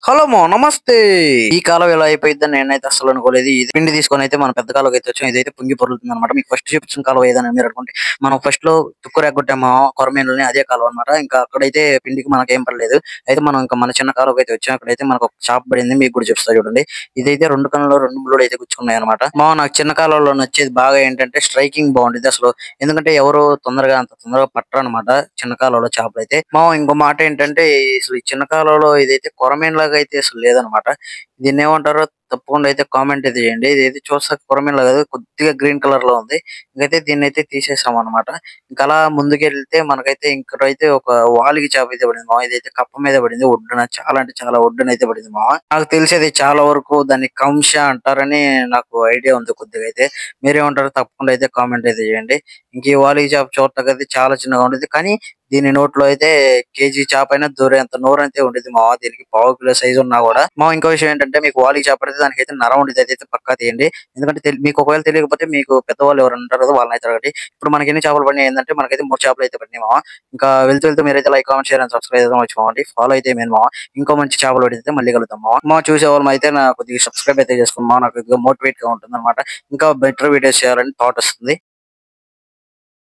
Hello మా నమస్తే. ఈ కాలం ఎలా అయిపోయిందని నేనైతే అసలు అనుకోలేదు. ఇది పిండి తీసుకొని అయితే మనం పెద్ద కాలువకి అయితే వచ్చాం. ఇదైతే పొంగి పొర్లుతుంది అనమాట. మీకు ఫస్ట్ చూపించిన కాలువ ఏదని మీరు అనుకుంటే మనం ఫస్ట్ లో తుక్కు రేగొట్టాము కొరమేనుల్ని, అదే కాలువ అనమాట. ఇంకా అక్కడైతే పిండికి మనకేం పడలేదు. అయితే మనం ఇంకా మన చిన్న కాలువకి అయితే వచ్చాం. అక్కడైతే మనకు ఒక చాప పడింది. మీకు కూడా చూపిస్తా చూడండి. ఇదైతే రెండు కన్నులో రెండు ముళ్ళు అయితే గుచ్చుకున్నాయి అనమాట. నాకు చిన్న కాలువలో నచ్చేది బాగా ఏంటంటే స్ట్రైకింగ్ బాగుంటుంది అసలు. ఎందుకంటే ఎవరు అంత తొందరగా పట్టరు అనమాట చిన్న కాలువలో చేపలు అయితే. ఇంకో మాట ఏంటంటే అసలు ఈ చిన్న కాలువలో ఇదైతే కొరమేను లాగా అయితే అసలు లేదనమాట. దీన్ని ఏమంటారో తప్పకుండా అయితే కామెంట్ అయితే చేయండి. ఇదైతే చూస్తాకి కొరమేను లాగా కాదు, కొద్దిగా గ్రీన్ కలర్ లో ఉంది. ఇంకైతే దీన్ని అయితే తీసేసాం అనమాట. ఇంకా అలా ముందుకెళ్తే మనకైతే ఇక్కడైతే ఒక వాలికి చేప అయితే పడింది ఇదైతే కప్ప మీద పడింది ఒడ్డున, చాలా అంటే చాలా ఒడ్డున అయితే పడింది నాకు తెలిసేది చాలా వరకు దాన్ని కంశ అంటారని నాకు ఐడియా ఉంది కొద్దిగా అయితే. మీరేమంటారో తప్పకుండా అయితే కామెంట్ అయితే చేయండి. ఇంక ఈ వాలికి చేప చూడటానికి చాలా చిన్నగా ఉండేది, కానీ దీని నోట్లో అయితే కేజీ చేప అయినా దూరేంత నోరు అయితే ఉండేది దీనికి పావు కిలో సైజు ఉన్నా కూడా. ఇంకో విషయం ఏంటంటే మీకు వాలికి చేప అయితే దానికైతే నరం ఉండేది, అయితే పక్కా తీయండి. ఎందుకంటే మీకు ఒకవేళ తెలియకపోతే మీకు పెద్దవాళ్ళు ఎవరు ఉంటారు కదా వాళ్ళని అయితే అడగండి. ఇప్పుడు మనకి ఎన్ని చేపలు పడినాయి ఏంటంటే మనకైతే 3 చేపలు అయితే పడినాయి ఇంకా వెళ్తూ వెళ్తూ మీరైతే like comment share and subscribe అయితే మర్చిపోండి. ఫాలో అయితే మేము ఇంకో మంచి చేపలు పడితే మళ్ళీ కలుద్దాం చూసే వాళ్ళం అయితే నాకు కొద్దిగా సబ్స్క్రైబ్ అయితే చేసుకున్నాం. నాకు మోటివేట్ గా ఉంటుంది అనమాట. ఇంకా బెటర్ వీడియోస్ చేయాలని థాట్ వస్తుంది.